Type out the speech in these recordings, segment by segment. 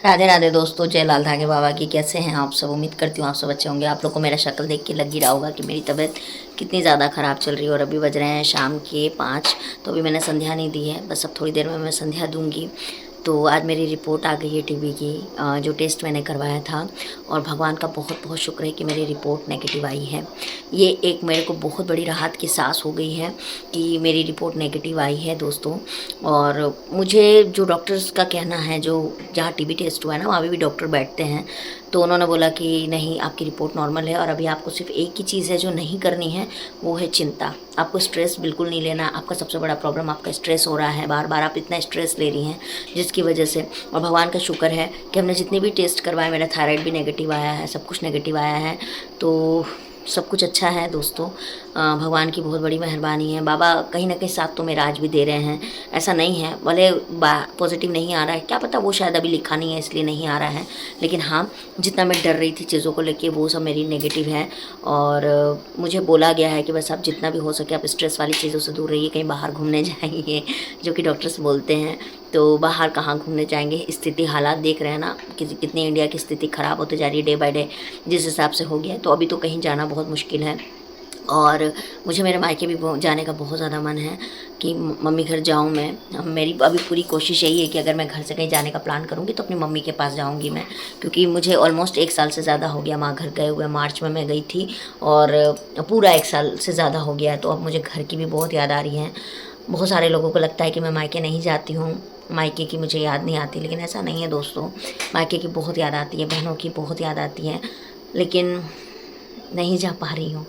राधे राधे दोस्तों, जय लाल धागे बाबा की। कैसे हैं आप सब? उम्मीद करती हूँ आप सब अच्छे होंगे। आप लोग को मेरा शक्ल देख के लग ही रहा होगा कि मेरी तबीयत कितनी ज़्यादा ख़राब चल रही है। और अभी बज रहे हैं शाम के 5। तो अभी मैंने संध्या नहीं दी है, बस अब थोड़ी देर में मैं संध्या दूंगी। तो आज मेरी रिपोर्ट आ गई है टीबी की, जो टेस्ट मैंने करवाया था। और भगवान का बहुत बहुत शुक्र है कि मेरी रिपोर्ट नेगेटिव आई है। ये एक मेरे को बहुत बड़ी राहत की सांस हो गई है कि मेरी रिपोर्ट नेगेटिव आई है दोस्तों। और मुझे जो डॉक्टर्स का कहना है, जो जहाँ टीबी टेस्ट हुआ है ना, वहाँ भी डॉक्टर बैठते हैं, तो उन्होंने बोला कि नहीं, आपकी रिपोर्ट नॉर्मल है और अभी आपको सिर्फ एक ही चीज़ है जो नहीं करनी है, वो है चिंता। आपको स्ट्रेस बिल्कुल नहीं लेना। आपका सबसे बड़ा प्रॉब्लम आपका स्ट्रेस हो रहा है, बार बार आप इतना स्ट्रेस ले रही हैं जिसकी वजह से। और भगवान का शुक्र है कि हमने जितने भी टेस्ट करवाए, मेरा थायराइड भी नेगेटिव आया है, सब कुछ नेगेटिव आया है। तो सब कुछ अच्छा है दोस्तों। भगवान की बहुत बड़ी मेहरबानी है। बाबा कहीं ना कहीं साथ तो मेरा आज भी दे रहे हैं। ऐसा नहीं है भले पॉजिटिव नहीं आ रहा है, क्या पता वो शायद अभी लिखा नहीं है इसलिए नहीं आ रहा है, लेकिन हाँ, जितना मैं डर रही थी चीज़ों को लेके वो सब मेरी नेगेटिव है। और मुझे बोला गया है कि बस आप जितना भी हो सके आप स्ट्रेस वाली चीज़ों से दूर रहिए, कहीं बाहर घूमने जाइए, जो कि डॉक्टर्स बोलते हैं। तो बाहर कहाँ घूमने जाएंगे, स्थिति हालात देख रहे हैं ना कि कितनी इंडिया की स्थिति ख़राब होती जा रही है डे बाय डे, जिस हिसाब से हो गया है। तो अभी तो कहीं जाना बहुत मुश्किल है। और मुझे मेरे मायके भी जाने का बहुत ज़्यादा मन है कि मम्मी घर जाऊँ मैं। मेरी अभी पूरी कोशिश यही है कि अगर मैं घर से कहीं जाने का प्लान करूँगी तो अपनी मम्मी के पास जाऊँगी मैं, क्योंकि मुझे ऑलमोस्ट 1 साल से ज़्यादा हो गया माँ घर गए हुए। मार्च में मैं गई थी और पूरा 1 साल से ज़्यादा हो गया है। तो अब मुझे घर की भी बहुत याद आ रही है। बहुत सारे लोगों को लगता है कि मैं मायके नहीं जाती हूँ, मायके की मुझे याद नहीं आती, लेकिन ऐसा नहीं है दोस्तों। मायके की बहुत याद आती है, बहनों की बहुत याद आती है, लेकिन नहीं जा पा रही हूँ।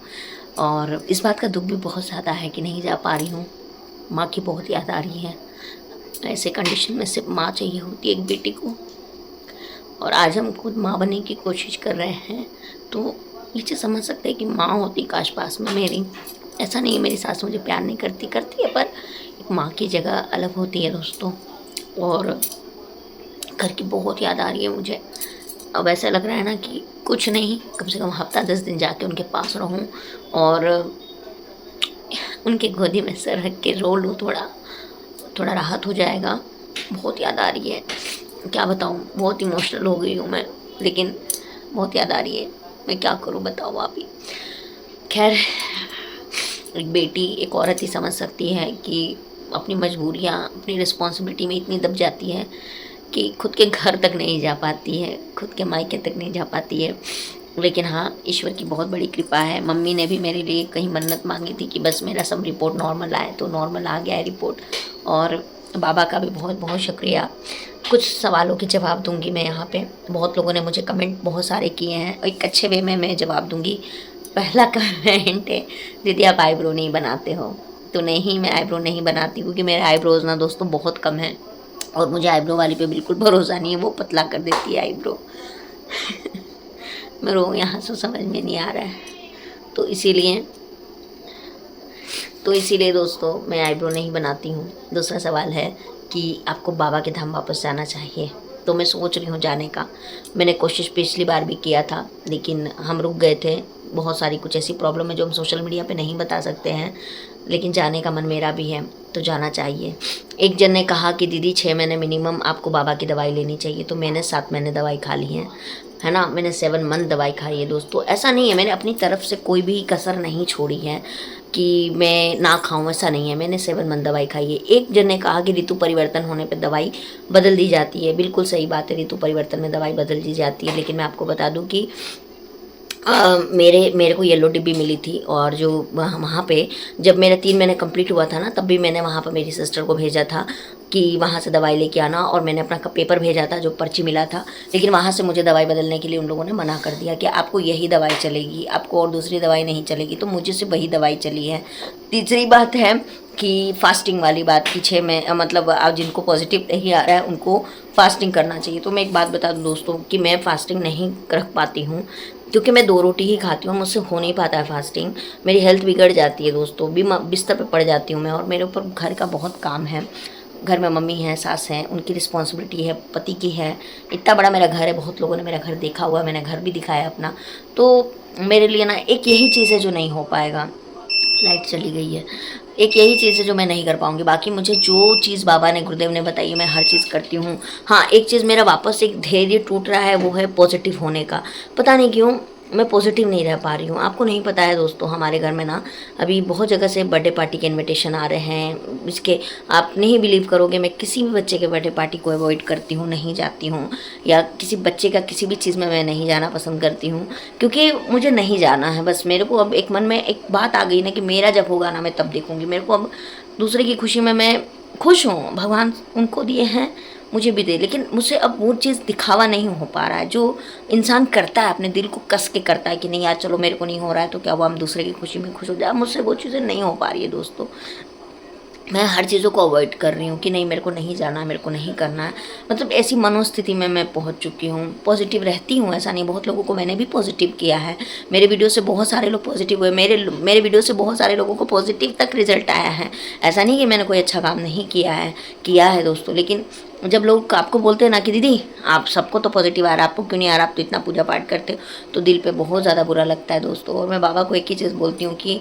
और इस बात का दुख भी बहुत ज़्यादा है कि नहीं जा पा रही हूँ। माँ की बहुत याद आ रही है। ऐसे कंडीशन में सिर्फ माँ चाहिए होती है एक बेटी को, और आज हम खुद माँ बनने की कोशिश कर रहे हैं। तो नीचे समझ सकते हैं कि माँ होती काश पास में मेरी। ऐसा नहीं है मेरी सास मुझे प्यार नहीं करती, करती है, पर एक माँ की जगह अलग होती है दोस्तों। और घर की बहुत याद आ रही है मुझे। अब ऐसा लग रहा है ना कि कुछ नहीं, कम से कम हफ्ता 10 दिन जाके उनके पास रहूं और उनके गोदी में सर रख के रो लूँ, थोड़ा थोड़ा राहत हो जाएगा। बहुत याद आ रही है, क्या बताऊँ, बहुत इमोशनल हो गई हूँ मैं, लेकिन बहुत याद आ रही है। मैं क्या करूँ बताओ आप ही। खैर, एक बेटी, एक औरत ही समझ सकती है कि अपनी मजबूरियाँ, अपनी रिस्पॉन्सिबिलिटी में इतनी दब जाती है कि खुद के घर तक नहीं जा पाती है, खुद के मायके तक नहीं जा पाती है। लेकिन हाँ, ईश्वर की बहुत बड़ी कृपा है। मम्मी ने भी मेरे लिए कहीं मन्नत मांगी थी कि बस मेरा सब रिपोर्ट नॉर्मल आए, तो नॉर्मल आ गया है रिपोर्ट। और बाबा का भी बहुत बहुत शुक्रिया। कुछ सवालों के जवाब दूंगी मैं यहाँ पे। बहुत लोगों ने मुझे कमेंट बहुत सारे किए हैं, एक अच्छे वे में मैं जवाब दूंगी। पहला कमेंट है, दीदी आप आईब्रो नहीं बनाते हो। तो नहीं, मैं आईब्रो नहीं बनाती, क्योंकि मेरे आईब्रोज ना दोस्तों बहुत कम है, और मुझे आईब्रो वाली पे बिल्कुल भरोसा नहीं है, वो पतला कर देती है आईब्रो। मैं रो यहाँ से समझ में नहीं आ रहा है। तो इसीलिए दोस्तों मैं आईब्रो नहीं बनाती हूँ। दूसरा सवाल है कि आपको बाबा के धाम वापस जाना चाहिए, तो मैं सोच रही हूँ जाने का। मैंने कोशिश पिछली बार भी किया था, लेकिन हम रुक गए थे। बहुत सारी कुछ ऐसी प्रॉब्लम है जो हम सोशल मीडिया पे नहीं बता सकते हैं, लेकिन जाने का मन मेरा भी है, तो जाना चाहिए। एक जन ने कहा कि दीदी 6 महीने मिनिमम आपको बाबा की दवाई लेनी चाहिए, तो मैंने 7 महीने दवाई खा ली है ना। मैंने 7 मंथ दवाई खाई है दोस्तों। ऐसा नहीं है, मैंने अपनी तरफ से कोई भी कसर नहीं छोड़ी है कि मैं ना खाऊं, ऐसा नहीं है। मैंने 7 मंथ दवाई खाई है। एक जन ने कहा कि ऋतु परिवर्तन होने पर दवाई बदल दी जाती है। बिल्कुल सही बात है, ऋतु परिवर्तन में दवाई बदल दी जाती है, लेकिन मैं आपको बता दूं कि मेरे को येलो डिब्बी मिली थी। और जो वहाँ पे जब मेरा 3 महीने कंप्लीट हुआ था ना, तब भी मैंने वहाँ पर मेरी सिस्टर को भेजा था कि वहाँ से दवाई लेके आना, और मैंने अपना पेपर भेजा था जो पर्ची मिला था। लेकिन वहाँ से मुझे दवाई बदलने के लिए उन लोगों ने मना कर दिया कि आपको यही दवाई चलेगी, आपको और दूसरी दवाई नहीं चलेगी। तो मुझे से वही दवाई चली है। तीसरी बात है कि फास्टिंग वाली बात की 6 में मतलब आप जिनको पॉजिटिव नहीं आ रहा है उनको फास्टिंग करना चाहिए। तो मैं एक बात बता दूं दोस्तों कि मैं फास्टिंग नहीं रख पाती हूँ, क्योंकि मैं 2 रोटी ही खाती हूँ, मुझसे हो नहीं पाता है फास्टिंग। मेरी हेल्थ बिगड़ जाती है दोस्तों, बिस्तर पे पड़ जाती हूँ मैं। और मेरे ऊपर घर का बहुत काम है। घर में मम्मी हैं, सास हैं, उनकी रिस्पॉन्सिबिलिटी है, पति की है। इतना बड़ा मेरा घर है, बहुत लोगों ने मेरा घर देखा हुआ है, मैंने घर भी दिखाया अपना। तो मेरे लिए ना एक यही चीज़ है जो नहीं हो पाएगा। लाइट चली गई है। एक यही चीज़ है जो मैं नहीं कर पाऊँगी, बाकी मुझे जो चीज़ बाबा ने, गुरुदेव ने बताई है, मैं हर चीज़ करती हूँ। हाँ, एक चीज़ मेरा वापस एक धैर्य टूट रहा है, वो है पॉजिटिव होने का। पता नहीं क्यों मैं पॉजिटिव नहीं रह पा रही हूँ। आपको नहीं पता है दोस्तों, हमारे घर में ना अभी बहुत जगह से बर्थडे पार्टी के इनविटेशन आ रहे हैं। इसके आप नहीं बिलीव करोगे, मैं किसी भी बच्चे के बर्थडे पार्टी को अवॉइड करती हूँ, नहीं जाती हूँ, या किसी बच्चे का किसी भी चीज़ में मैं नहीं जाना पसंद करती हूँ, क्योंकि मुझे नहीं जाना है। बस मेरे को अब एक मन में एक बात आ गई ना कि मेरा जब होगा ना मैं तब देखूँगी। मेरे को अब दूसरे की खुशी में मैं खुश हूँ, भगवान उनको दिए हैं, मुझे भी दे, लेकिन मुझसे अब वो चीज़ दिखावा नहीं हो पा रहा है जो इंसान करता है, अपने दिल को कस के करता है कि नहीं यार चलो मेरे को नहीं हो रहा है तो क्या वो हम दूसरे की खुशी में खुश हो जाए। मुझसे वो चीज़ें नहीं हो पा रही है दोस्तों। मैं हर चीज़ों को अवॉइड कर रही हूँ कि नहीं मेरे को नहीं जाना है, मेरे को नहीं करना है। मतलब ऐसी मनोस्थिति में मैं पहुँच चुकी हूँ। पॉजिटिव रहती हूँ, ऐसा नहीं, बहुत लोगों को मैंने भी पॉजिटिव किया है। मेरे वीडियो से बहुत सारे लोग पॉजिटिव हुए, मेरे वीडियो से बहुत सारे लोगों को पॉजिटिव तक रिजल्ट आया है। ऐसा नहीं कि मैंने कोई अच्छा काम नहीं किया है दोस्तों। लेकिन जब लोग आपको बोलते हैं ना कि दीदी आप सबको तो पॉजिटिव आ रहा है, आपको क्यों नहीं आ रहा, आप तो इतना पूजा पाठ करते हो, तो दिल पे बहुत ज़्यादा बुरा लगता है दोस्तों। और मैं बाबा को एक ही चीज़ बोलती हूँ कि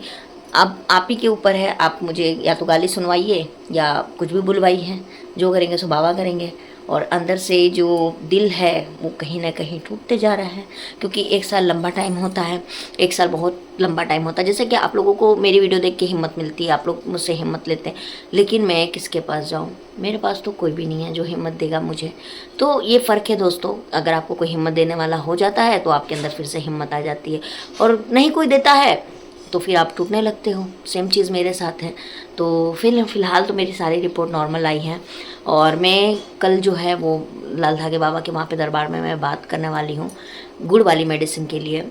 अब आप ही के ऊपर है, आप मुझे या तो गाली सुनवाइए या कुछ भी बुलवाइए, जो करेंगे सो बाबा करेंगे। और अंदर से जो दिल है वो कहीं ना कहीं टूटते जा रहा है, क्योंकि एक साल लंबा टाइम होता है, एक साल बहुत लंबा टाइम होता है। जैसे कि आप लोगों को मेरी वीडियो देख के हिम्मत मिलती है, आप लोग मुझसे हिम्मत लेते हैं, लेकिन मैं किसके पास जाऊँ, मेरे पास तो कोई भी नहीं है जो हिम्मत देगा मुझे। तो ये फ़र्क है दोस्तों, अगर आपको कोई हिम्मत देने वाला हो जाता है तो आपके अंदर फिर से हिम्मत आ जाती है, और नहीं कोई देता है तो फिर आप टूटने लगते हो। सेम चीज़ मेरे साथ है। तो फ़िलहाल तो मेरी सारी रिपोर्ट नॉर्मल आई है, और मैं कल जो है वो लाल धागे बाबा के वहाँ पे दरबार में मैं बात करने वाली हूँ गुड़ वाली मेडिसिन के लिए।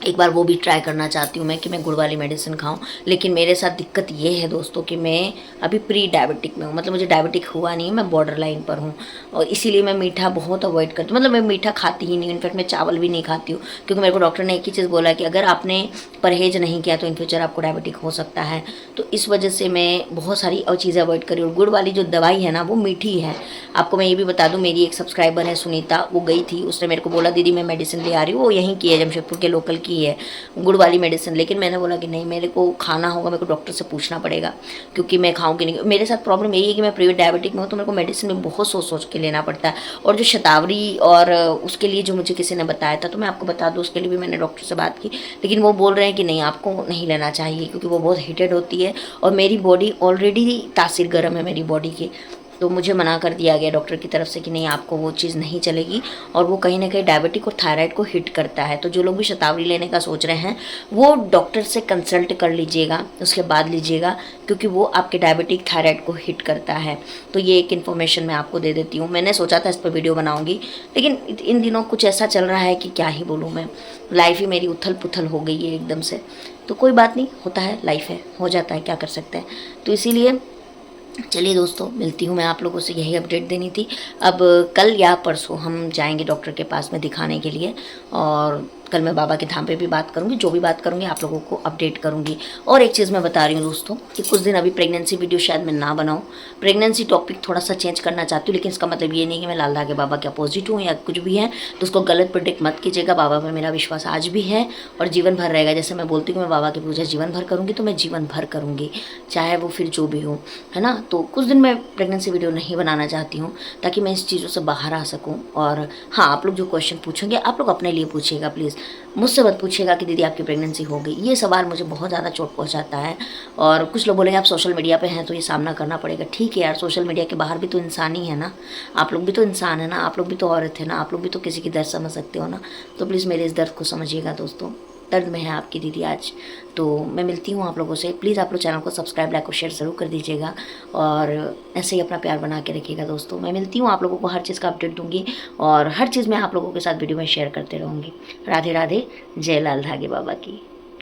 एक बार वो भी ट्राई करना चाहती हूँ मैं कि मैं गुड़ वाली मेडिसिन खाऊं। लेकिन मेरे साथ दिक्कत ये है दोस्तों कि मैं अभी प्री डायबिटिक में हूँ, मतलब मुझे डायबिटिक हुआ नहीं है, मैं बॉर्डर लाइन पर हूँ, और इसीलिए मैं मीठा बहुत अवॉइड करती हूँ। मतलब मैं मीठा खाती ही नहीं हूँ, इनफैक्ट मैं चावल भी नहीं खाती हूँ, क्योंकि मेरे को डॉक्टर ने एक ही चीज़ बोला कि अगर आपने परहेज नहीं किया तो इन फ्यूचर आपको डायबिटिक हो सकता है। तो इस वजह से मैं बहुत सारी और चीज़ें अवॉइड करी, और गुड़ वाली जो दवाई है ना वो मीठी है। आपको मैं ये भी बता दूँ, मेरी एक सब्सक्राइबर है सुनीता, वो गई थी, उसने मेरे को बोला दीदी मैं मेडिसिन ले आ रही हूँ, वो यहीं की है, जमशेदपुर के लोकल की है गुड़ वाली मेडिसिन। लेकिन मैंने बोला कि नहीं, मेरे को खाना होगा, मेरे को डॉक्टर से पूछना पड़ेगा, क्योंकि मैं खाऊंगी नहीं। मेरे साथ प्रॉब्लम यही है कि मैं प्री डायबिटिक में हूँ, तो मेरे को मेडिसिन में बहुत सोच सोच के लेना पड़ता है। और जो शतावरी और उसके लिए जो मुझे किसी ने बताया था, तो मैं आपको बता दूँ, उसके लिए भी मैंने डॉक्टर से बात की, लेकिन वो बोल रहे हैं कि नहीं आपको नहीं लेना चाहिए, क्योंकि वो बहुत हीटेड होती है, और मेरी बॉडी ऑलरेडी तासीर गर्म है मेरी बॉडी की। तो मुझे मना कर दिया गया डॉक्टर की तरफ से कि नहीं आपको वो चीज़ नहीं चलेगी, और वो कहीं ना कहीं डायबिटिक और थायराइड को हिट करता है। तो जो लोग भी शतावरी लेने का सोच रहे हैं वो डॉक्टर से कंसल्ट कर लीजिएगा, उसके बाद लीजिएगा, क्योंकि वो आपके डायबिटिक थायराइड को हिट करता है। तो ये एक इन्फॉर्मेशन मैं आपको दे देती हूँ। मैंने सोचा था इस पर वीडियो बनाऊँगी, लेकिन इन दिनों कुछ ऐसा चल रहा है कि क्या ही बोलूँ मैं, लाइफ ही मेरी उथल पुथल हो गई है एकदम से। तो कोई बात नहीं, होता है, लाइफ है, हो जाता है, क्या कर सकते हैं। तो इसीलिए चलिए दोस्तों, मिलती हूँ, मैं आप लोगों से यही अपडेट देनी थी। अब कल या परसों हम जाएंगे डॉक्टर के पास में दिखाने के लिए, और कल मैं बाबा के धाम पे भी बात करूँगी, जो भी बात करूँगी आप लोगों को अपडेट करूँगी। और एक चीज़ मैं बता रही हूँ दोस्तों कि कुछ दिन अभी प्रेगनेंसी वीडियो शायद मैं ना बनाऊँ, प्रेगनेंसी टॉपिक थोड़ा सा चेंज करना चाहती हूँ, लेकिन इसका मतलब ये नहीं कि मैं लाल धागे बाबा के अपोजिट हूँ या कुछ भी है, तो उसको गलत प्रेडिक्ट मत कीजिएगा। बाबा पर मेरा विश्वास आज भी है और जीवन भर रहेगा। जैसे मैं बोलती हूँ कि मैं बाबा की पूजा जीवन भर करूँगी, तो मैं जीवन भर करूँगी, चाहे वो फिर जो भी हो, है ना। तो कुछ दिन मैं प्रेगनेंसी वीडियो नहीं बनाना चाहती हूँ, ताकि मैं इस चीज़ों से बाहर आ सकूँ। और हाँ, आप लोग जो क्वेश्चन पूछेंगे आप लोग अपने लिए पूछिएगा प्लीज़, मुझसे मत पूछिएगा कि दीदी आपकी प्रेगनेंसी हो गई। ये सवाल मुझे बहुत ज़्यादा चोट पहुंचाता है। और कुछ लोग बोलेंगे आप सोशल मीडिया पे हैं तो ये सामना करना पड़ेगा। ठीक है यार, सोशल मीडिया के बाहर भी तो इंसान ही है ना, आप लोग भी तो इंसान है ना, आप लोग भी तो औरत है ना, आप लोग भी तो किसी की दर्द समझ सकते हो ना। तो प्लीज़ मेरे इस दर्द को समझिएगा दोस्तों, दर्द में है आपकी दीदी आज। तो मैं मिलती हूँ आप लोगों से। प्लीज़ आप लोग चैनल को सब्सक्राइब, लाइक और शेयर ज़रूर कर दीजिएगा, और ऐसे ही अपना प्यार बना के रखिएगा दोस्तों। मैं मिलती हूँ, आप लोगों को हर चीज़ का अपडेट दूँगी, और हर चीज़ मैं आप लोगों के साथ वीडियो में शेयर करते रहूँगी। राधे राधे, जय लाल धागे बाबा की।